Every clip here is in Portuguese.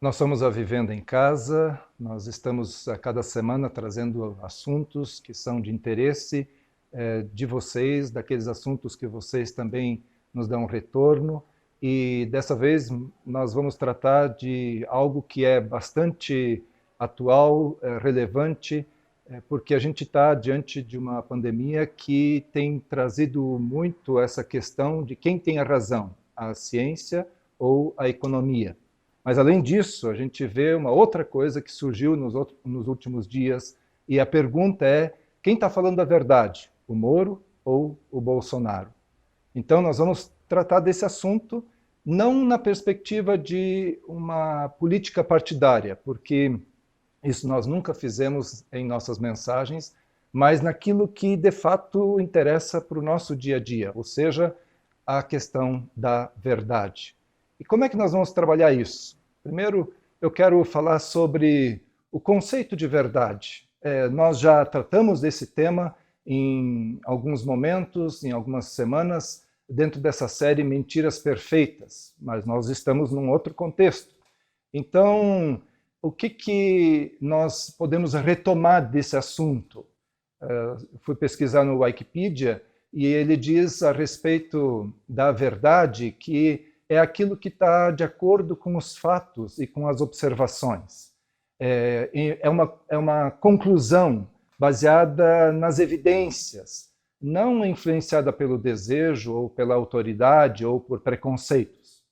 Nós somos a Vivenda em Casa, nós estamos a cada semana trazendo assuntos que são de interesse de vocês, daqueles assuntos que vocês também nos dão retorno, e dessa vez nós vamos tratar de algo que é bastante atual, relevante, porque a gente está diante de uma pandemia que tem trazido muito essa questão de quem tem a razão, a ciência ou a economia. Mas, além disso, a gente vê uma outra coisa que surgiu nos últimos dias, e a pergunta é: quem está falando a verdade, o Moro ou o Bolsonaro? Então, nós vamos tratar desse assunto não na perspectiva de uma política partidária, porque isso nós nunca fizemos em nossas mensagens, mas naquilo que, de fato, interessa para o nosso dia a dia, ou seja, a questão da verdade. E como é que nós vamos trabalhar isso? Primeiro, eu quero falar sobre o conceito de verdade. Nós já tratamos desse tema em alguns momentos, em algumas semanas, dentro dessa série Mentiras Perfeitas, mas nós estamos num outro contexto. Então, o que nós podemos retomar desse assunto? Fui pesquisar no Wikipedia e ele diz a respeito da verdade que é aquilo que está de acordo com os fatos e com as observações. É uma conclusão baseada nas evidências, não influenciada pelo desejo ou pela autoridade ou por preconceitos.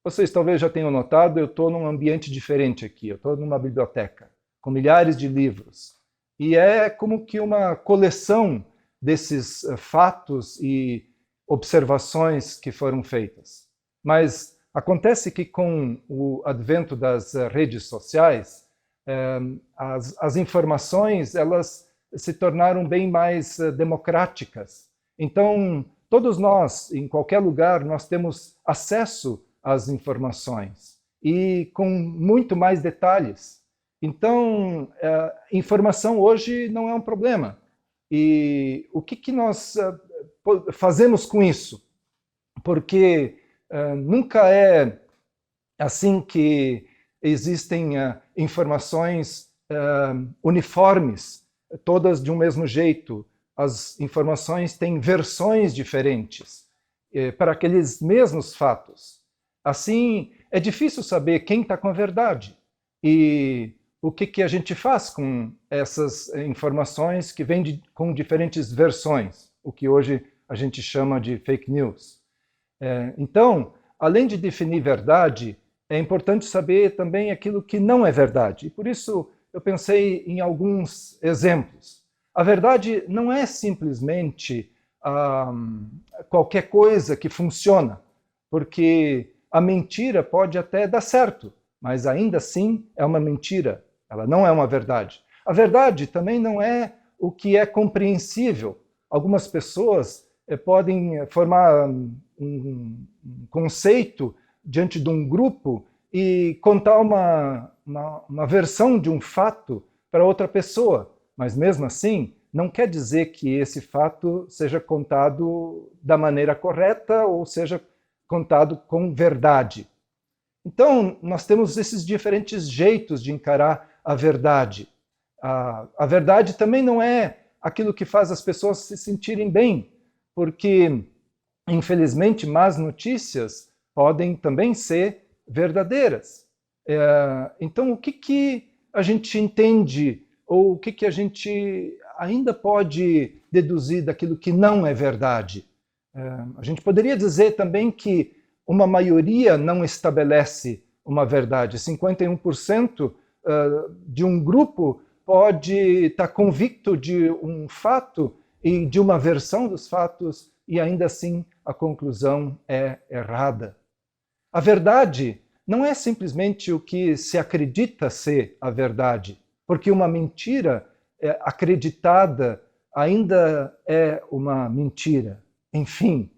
Vocês talvez já tenham notado, eu estou num ambiente diferente aqui, eu estou numa biblioteca, com milhares de livros. E é como que uma coleção desses fatos e observações que foram feitas. Mas acontece que com o advento das redes sociais, as informações elas se tornaram bem mais democráticas. Então, todos nós, em qualquer lugar, nós temos acesso às informações e com muito mais detalhes. Então, informação hoje não é um problema. E o que nós fazemos com isso? Porque nunca é assim que existem informações uniformes, todas de um mesmo jeito. As informações têm versões diferentes para aqueles mesmos fatos. Assim, é difícil saber quem está com a verdade e o que a gente faz com essas informações que vêm com diferentes versões, o que hoje a gente chama de fake news. Então, além de definir verdade, é importante saber também aquilo que não é verdade. E por isso eu pensei em alguns exemplos. A verdade não é simplesmente qualquer coisa que funciona, porque a mentira pode até dar certo, mas ainda assim é uma mentira, ela não é uma verdade. A verdade também não é o que é compreensível. Algumas pessoas podem formar um conceito diante de um grupo e contar uma versão de um fato para outra pessoa, mas mesmo assim não quer dizer que esse fato seja contado da maneira correta ou seja contado com verdade. Então, nós temos esses diferentes jeitos de encarar a verdade. A verdade também não é aquilo que faz as pessoas se sentirem bem, porque, infelizmente, más notícias podem também ser verdadeiras. Então, o que a gente entende, ou o que a gente ainda pode deduzir daquilo que não é verdade? A gente poderia dizer também que uma maioria não estabelece uma verdade. 51% de um grupo pode estar convicto de um fato e de uma versão dos fatos, e ainda assim a conclusão é errada. A verdade não é simplesmente o que se acredita ser a verdade, porque uma mentira acreditada ainda é uma mentira. Enfim,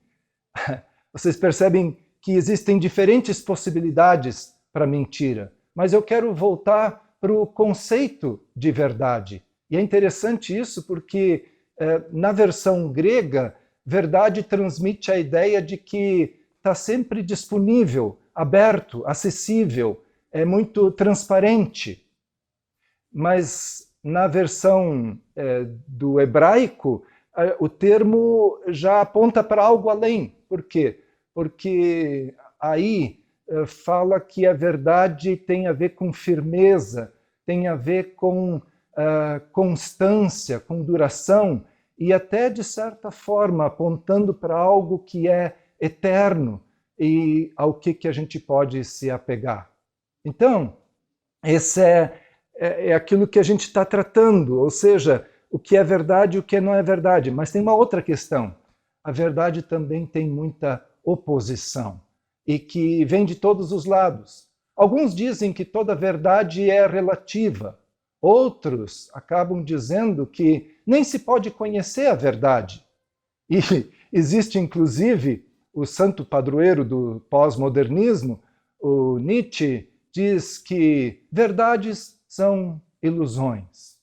vocês percebem que existem diferentes possibilidades para a mentira, mas eu quero voltar para o conceito de verdade. E é interessante isso porque na versão grega, verdade transmite a ideia de que está sempre disponível, aberto, acessível, é muito transparente. Mas na versão do hebraico, o termo já aponta para algo além. Por quê? Porque aí fala que a verdade tem a ver com firmeza, tem a ver com constância, com duração, e até, de certa forma, apontando para algo que é eterno e ao que a gente pode se apegar. Então, esse é aquilo que a gente está tratando, ou seja, o que é verdade e o que não é verdade. Mas tem uma outra questão. A verdade também tem muita oposição e que vem de todos os lados. Alguns dizem que toda verdade é relativa. Outros acabam dizendo que nem se pode conhecer a verdade. E existe, inclusive, o santo padroeiro do pós-modernismo, o Nietzsche, diz que verdades são ilusões.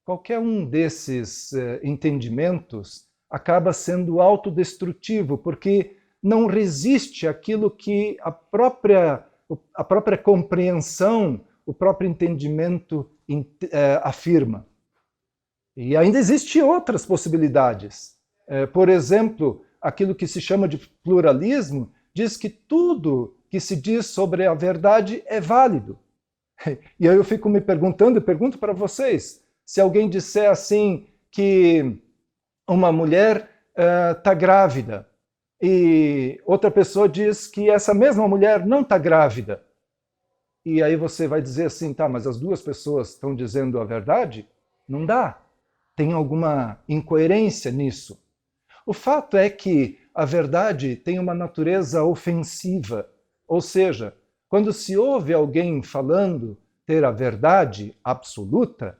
Qualquer um desses entendimentos acaba sendo autodestrutivo, porque não resiste àquilo que a própria compreensão, o próprio entendimento afirma. E ainda existem outras possibilidades. Por exemplo, aquilo que se chama de pluralismo diz que tudo que se diz sobre a verdade é válido. E aí eu fico me perguntando, e pergunto para vocês, se alguém disser assim que uma mulher está grávida e outra pessoa diz que essa mesma mulher não está grávida, e aí você vai dizer assim, tá, mas as duas pessoas estão dizendo a verdade? Não dá. Tem alguma incoerência nisso. O fato é que a verdade tem uma natureza ofensiva, ou seja, quando se ouve alguém falando ter a verdade absoluta,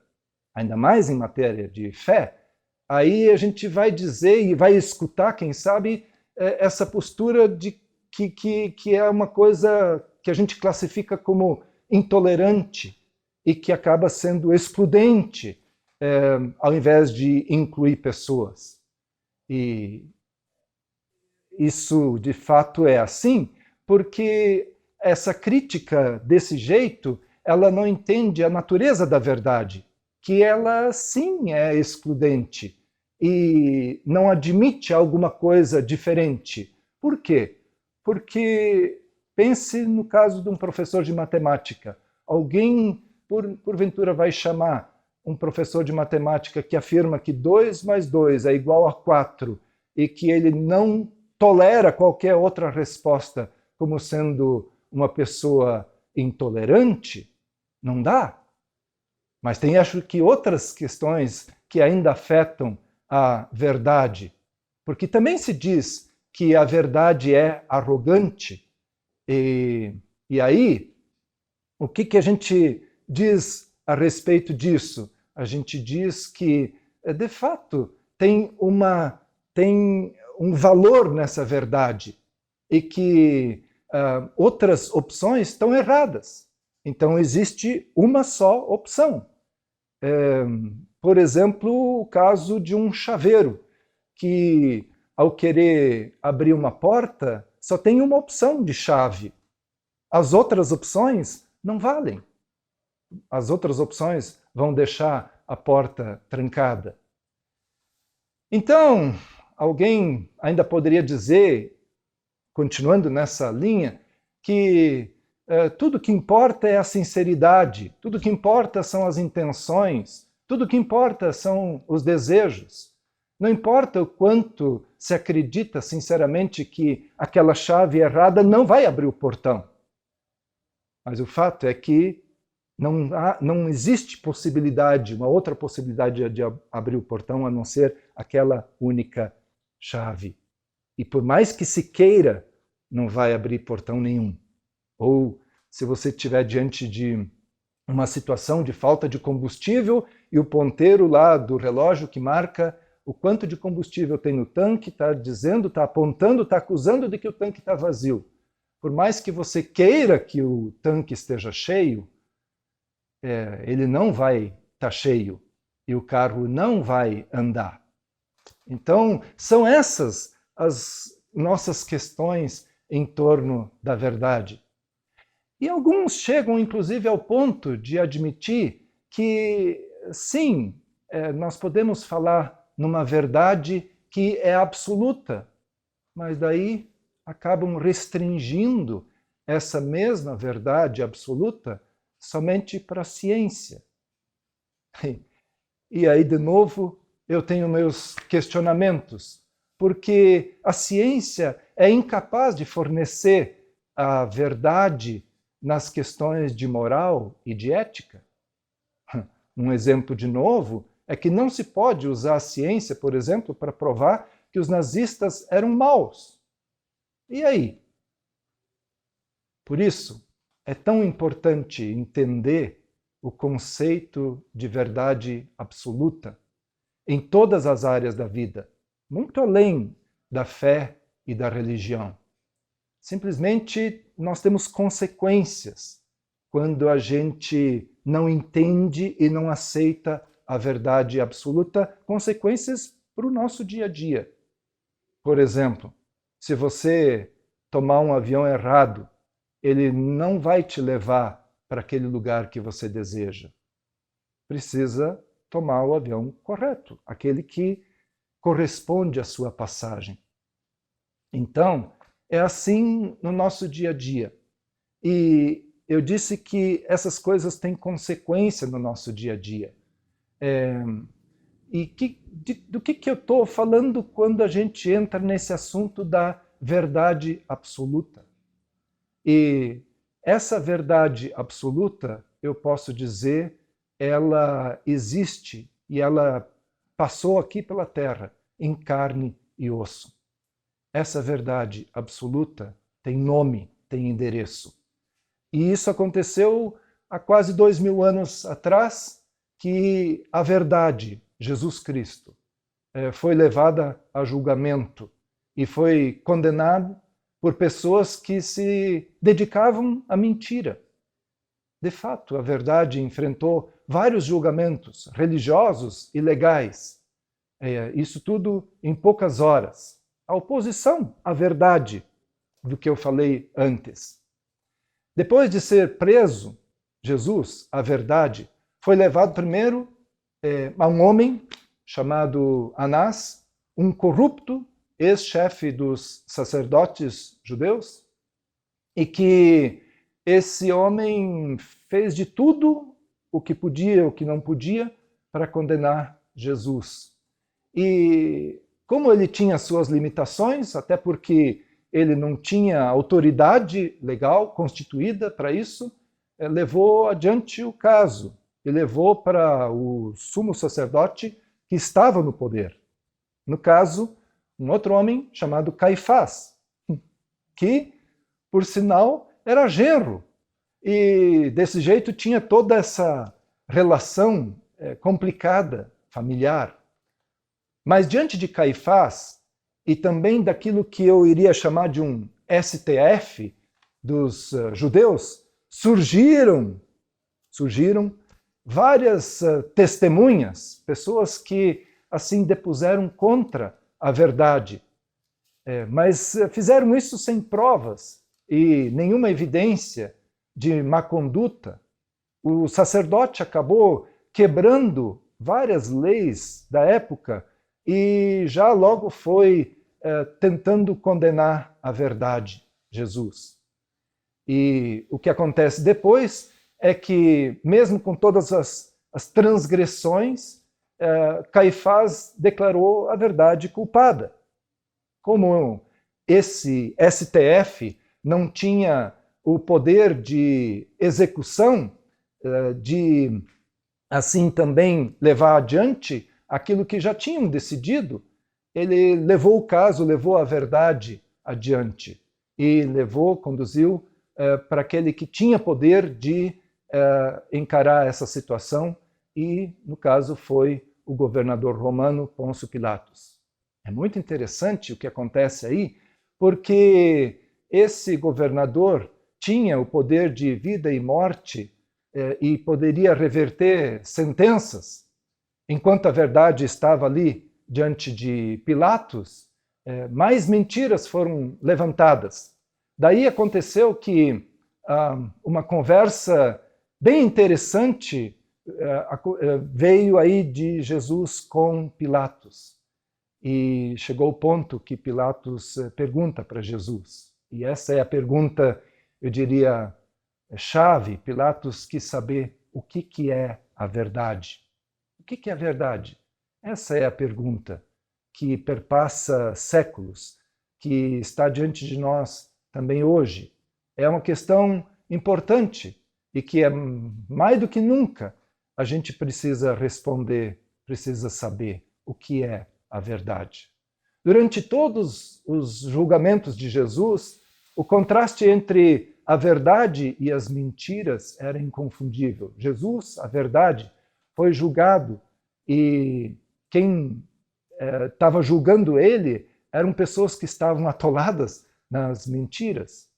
ainda mais em matéria de fé, aí a gente vai dizer e vai escutar, quem sabe, essa postura de que é uma coisa que a gente classifica como intolerante e que acaba sendo excludente, ao invés de incluir pessoas. E isso, de fato, é assim, porque essa crítica desse jeito, ela não entende a natureza da verdade, que ela, sim, é excludente e não admite alguma coisa diferente. Por quê? Porque pense no caso de um professor de matemática. Alguém, porventura, vai chamar um professor de matemática que afirma que 2 mais 2 é igual a 4 e que ele não tolera qualquer outra resposta como sendo uma pessoa intolerante? Não dá. Mas tem, acho que, outras questões que ainda afetam a verdade. Porque também se diz que a verdade é arrogante. E aí, o que a gente diz a respeito disso? A gente diz que, de fato, tem um valor nessa verdade e que outras opções estão erradas. Então, existe uma só opção. Por exemplo, o caso de um chaveiro, que, ao querer abrir uma porta, só tem uma opção de chave. As outras opções não valem. As outras opções vão deixar a porta trancada. Então, alguém ainda poderia dizer, continuando nessa linha, que tudo que importa é a sinceridade, tudo que importa são as intenções, tudo que importa são os desejos. Não importa o quanto se acredita sinceramente que aquela chave errada não vai abrir o portão. Mas o fato é que não existe possibilidade, uma outra possibilidade de abrir o portão a não ser aquela única chave. E por mais que se queira, não vai abrir portão nenhum. Ou se você estiver diante de uma situação de falta de combustível e o ponteiro lá do relógio que marca o quanto de combustível tem no tanque está dizendo, está apontando, está acusando de que o tanque está vazio. Por mais que você queira que o tanque esteja cheio, ele não vai estar cheio e o carro não vai andar. Então, são essas as nossas questões em torno da verdade. E alguns chegam, inclusive, ao ponto de admitir que, sim, nós podemos falar numa verdade que é absoluta, mas daí acabam restringindo essa mesma verdade absoluta somente para a ciência. E aí, de novo, eu tenho meus questionamentos, porque a ciência é incapaz de fornecer a verdade nas questões de moral e de ética. Um exemplo, de novo, é que não se pode usar a ciência, por exemplo, para provar que os nazistas eram maus. E aí? Por isso, é tão importante entender o conceito de verdade absoluta em todas as áreas da vida, muito além da fé e da religião. Simplesmente nós temos consequências quando a gente não entende e não aceita a verdade absoluta, consequências para o nosso dia a dia. Por exemplo, se você tomar um avião errado, ele não vai te levar para aquele lugar que você deseja. Precisa tomar o avião correto, aquele que corresponde à sua passagem. Então, é assim no nosso dia a dia. E eu disse que essas coisas têm consequência no nosso dia a dia. Do que eu estou falando quando a gente entra nesse assunto da verdade absoluta? E essa verdade absoluta, eu posso dizer, ela existe e ela passou aqui pela Terra, em carne e osso. Essa verdade absoluta tem nome, tem endereço. E isso aconteceu há quase 2000 anos atrás, que a verdade, Jesus Cristo, foi levada a julgamento e foi condenado por pessoas que se dedicavam à mentira. De fato, a verdade enfrentou vários julgamentos religiosos e legais. Isso tudo em poucas horas. A oposição à verdade do que eu falei antes. Depois de ser preso, Jesus, a verdade, foi levado primeiro a um homem chamado Anás, um corrupto ex-chefe dos sacerdotes judeus, e que esse homem fez de tudo o que podia, o que não podia, para condenar Jesus. E como ele tinha suas limitações, até porque ele não tinha autoridade legal constituída para isso, levou adiante o caso e levou para o sumo sacerdote que estava no poder. No caso, um outro homem chamado Caifás, que, por sinal, era genro. E desse jeito tinha toda essa relação complicada, familiar. Mas diante de Caifás, e também daquilo que eu iria chamar de um STF dos judeus, surgiram várias testemunhas, pessoas que assim depuseram contra a verdade. Mas fizeram isso sem provas e nenhuma evidência de má conduta. O sacerdote acabou quebrando várias leis da época e já logo foi tentando condenar a verdade, Jesus. E o que acontece depois é que, mesmo com todas as transgressões, Caifás declarou a verdade culpada. Como esse STF não tinha o poder de execução, de assim também levar adiante aquilo que já tinham decidido, ele levou o caso, levou a verdade adiante e conduziu para aquele que tinha poder de encarar essa situação e, no caso, foi o governador romano Pôncio Pilatos. É muito interessante o que acontece aí, porque esse governador tinha o poder de vida e morte e poderia reverter sentenças. Enquanto a verdade estava ali diante de Pilatos, mais mentiras foram levantadas. Daí aconteceu que uma conversa bem interessante veio aí de Jesus com Pilatos. E chegou o ponto que Pilatos pergunta para Jesus. E essa é a pergunta, eu diria, chave. Pilatos quis saber o que é a verdade. O que é a verdade? Essa é a pergunta que perpassa séculos, que está diante de nós também hoje. É uma questão importante e que mais do que nunca a gente precisa responder, precisa saber o que é a verdade. Durante todos os julgamentos de Jesus, o contraste entre a verdade e as mentiras era inconfundível. Jesus, a verdade, foi julgado e quem estava julgando ele eram pessoas que estavam atoladas nas mentiras.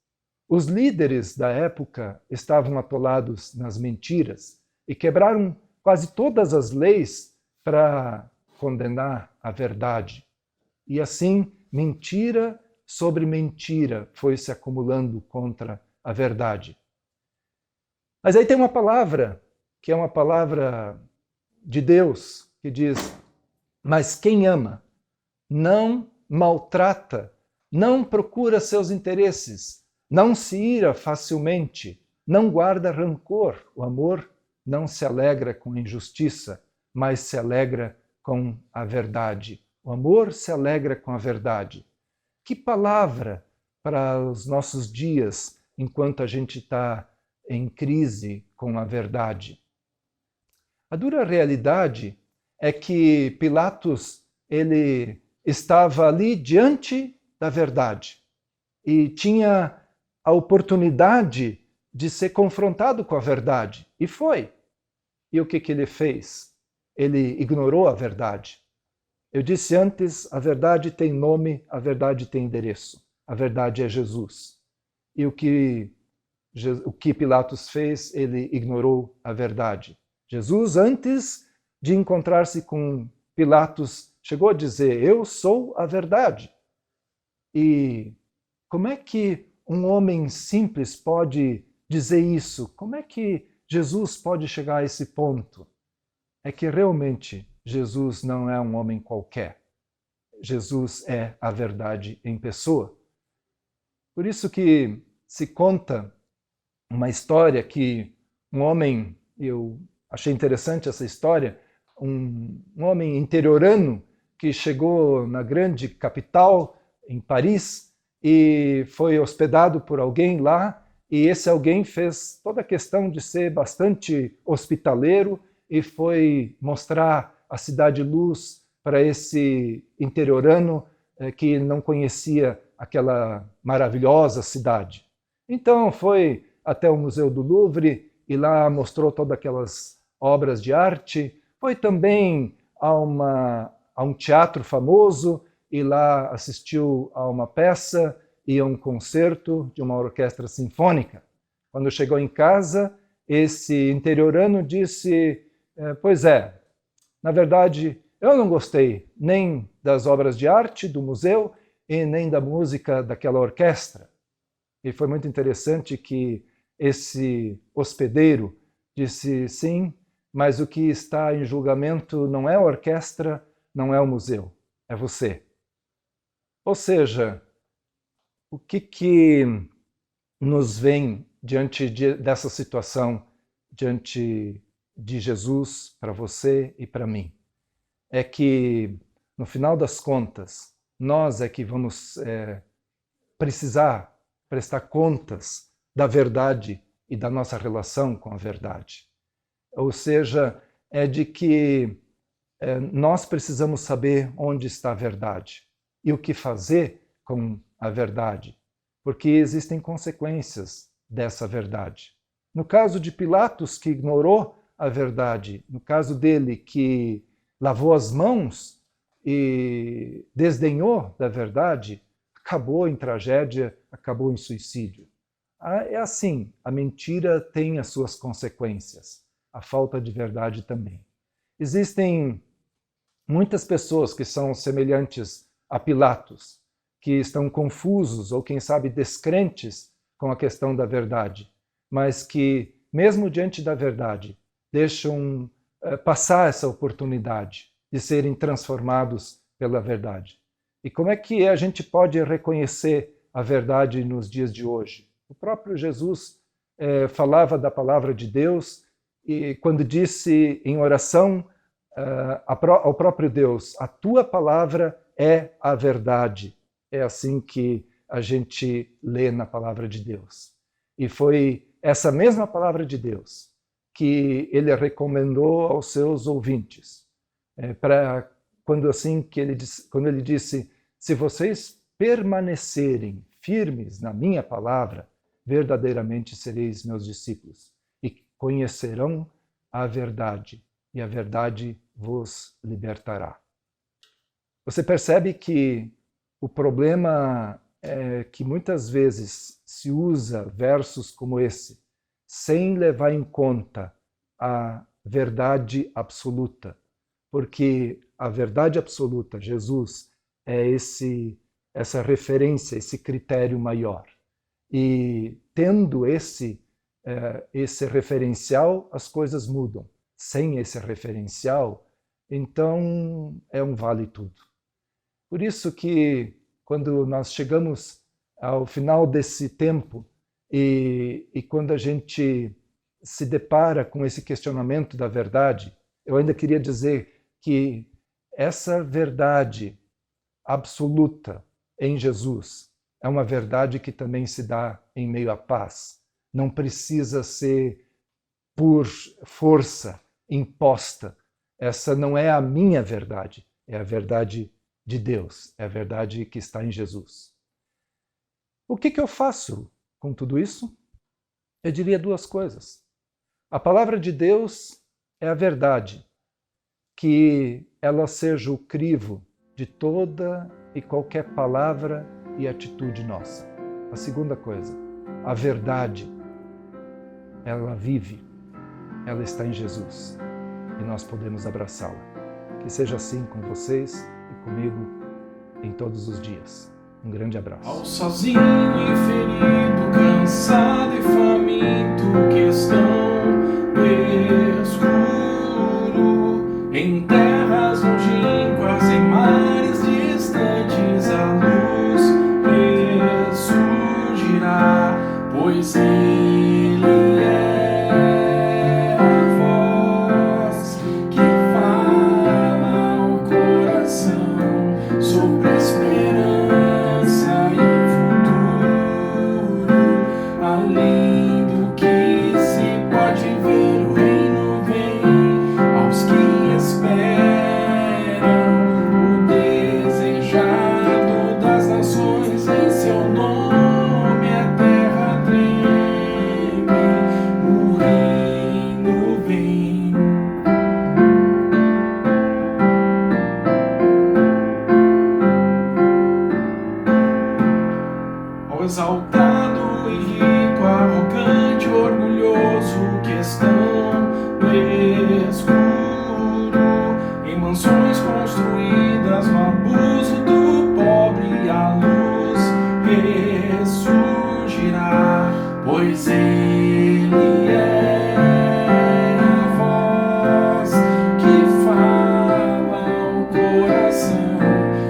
Os líderes da época estavam atolados nas mentiras e quebraram quase todas as leis para condenar a verdade. E assim, mentira sobre mentira foi se acumulando contra a verdade. Mas aí tem uma palavra, que é uma palavra de Deus, que diz: mas quem ama não maltrata, não procura seus interesses, não se ira facilmente, não guarda rancor. O amor não se alegra com a injustiça, mas se alegra com a verdade. O amor se alegra com a verdade. Que palavra para os nossos dias, enquanto a gente está em crise com a verdade. A dura realidade é que Pilatos, ele estava ali diante da verdade e tinha a oportunidade de ser confrontado com a verdade. E foi. E o que ele fez? Ele ignorou a verdade. Eu disse antes, a verdade tem nome, a verdade tem endereço. A verdade é Jesus. E o que Pilatos fez, ele ignorou a verdade. Jesus, antes de encontrar-se com Pilatos, chegou a dizer: eu sou a verdade. E como é que um homem simples pode dizer isso? Como é que Jesus pode chegar a esse ponto? É que realmente Jesus não é um homem qualquer. Jesus é a verdade em pessoa. Por isso que se conta uma história que um homem, eu achei interessante essa história, um homem interiorano que chegou na grande capital, em Paris, e foi hospedado por alguém lá, e esse alguém fez toda a questão de ser bastante hospitaleiro e foi mostrar a Cidade Luz para esse interiorano que não conhecia aquela maravilhosa cidade. Então foi até o Museu do Louvre e lá mostrou todas aquelas obras de arte. Foi também a um teatro famoso e lá assistiu a uma peça e a um concerto de uma orquestra sinfônica. Quando chegou em casa, esse interiorano disse: pois é, na verdade, eu não gostei nem das obras de arte do museu e nem da música daquela orquestra. E foi muito interessante que esse hospedeiro disse: sim, mas o que está em julgamento não é a orquestra, não é o museu, é você. Ou seja, o que nos vem diante dessa situação, diante de Jesus para você e para mim? É que, no final das contas, nós é que vamos precisar prestar contas da verdade e da nossa relação com a verdade. Ou seja, é de que nós precisamos saber onde está a verdade e o que fazer com a verdade, porque existem consequências dessa verdade. No caso de Pilatos, que ignorou a verdade, no caso dele, que lavou as mãos e desdenhou da verdade, acabou em tragédia, acabou em suicídio. É assim, a mentira tem as suas consequências, a falta de verdade também. Existem muitas pessoas que são semelhantes a Pilatos, que estão confusos ou, quem sabe, descrentes com a questão da verdade. mas que, mesmo diante da verdade, deixam passar essa oportunidade de serem transformados pela verdade. E como é que a gente pode reconhecer a verdade nos dias de hoje? O próprio Jesus falava da palavra de Deus e quando disse em oração ao próprio Deus, a tua palavra é a verdade. É assim que a gente lê na palavra de Deus. E foi essa mesma palavra de Deus que ele recomendou aos seus ouvintes, quando ele disse, se vocês permanecerem firmes na minha palavra, verdadeiramente sereis meus discípulos e conhecerão a verdade, e a verdade vos libertará. Você percebe que o problema é que muitas vezes se usa versos como esse, sem levar em conta a verdade absoluta, porque a verdade absoluta, Jesus, é essa referência, esse critério maior. E tendo esse referencial, as coisas mudam. Sem esse referencial, então é um vale tudo. Por isso que quando nós chegamos ao final desse tempo e quando a gente se depara com esse questionamento da verdade, eu ainda queria dizer que essa verdade absoluta em Jesus é uma verdade que também se dá em meio à paz. Não precisa ser por força imposta. Essa não é a minha verdade, é a verdade de Deus, é a verdade que está em Jesus. O que eu faço com tudo isso? Eu diria duas coisas. A palavra de Deus é a verdade, que ela seja o crivo de toda e qualquer palavra e atitude nossa. A segunda coisa, a verdade, ela vive, ela está em Jesus e nós podemos abraçá-la. Que seja assim com vocês e comigo em todos os dias. Um grande abraço. Ao sozinho e ferido, cansado e faminto, que estão no escuro, em terras longínquas, em mares distantes, a luz ressurgirá, pois Ele é a voz que fala ao coração sobre a esperança e futuro, além do que se pode ver, o reino vem aos que esperam, o desejado das nações, em seu nome a terra treme, o reino vem. Ao exaltado e rico, arrogante, orgulhoso, que estão no escuro, em mansões construídas no abuso do pobre, a luz ressurgirá, pois Ele é a voz que fala ao coração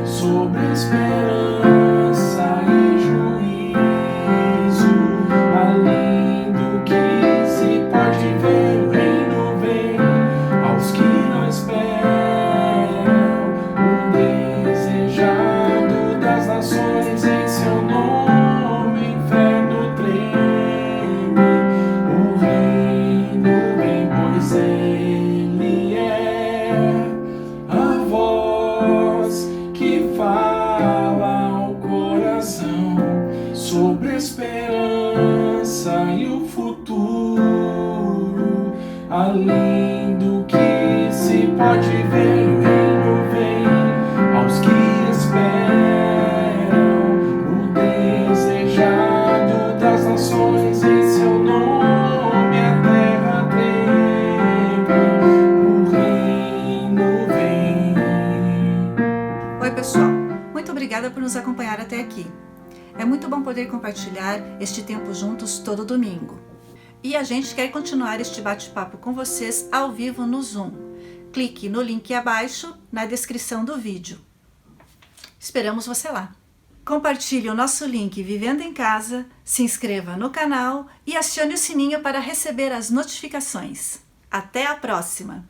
sobre a esperança e juízo, além do que se pode ver, o reino vem aos que não esperam, o desejado das nações, em seu nome o inferno treme, o reino vem, pois Ele é a voz que fala ao coração sobre a esperança e o futuro, além do que se pode ver, o reino vem aos que esperam, o desejado das nações, em seu nome a terra treme, o reino vem. Oi, pessoal. Muito obrigada por nos acompanhar até aqui. É muito bom poder compartilhar este tempo juntos todo domingo. E a gente quer continuar este bate-papo com vocês ao vivo no Zoom. Clique no link abaixo na descrição do vídeo. Esperamos você lá. Compartilhe o nosso link Vivendo em Casa, se inscreva no canal e acione o sininho para receber as notificações. Até a próxima!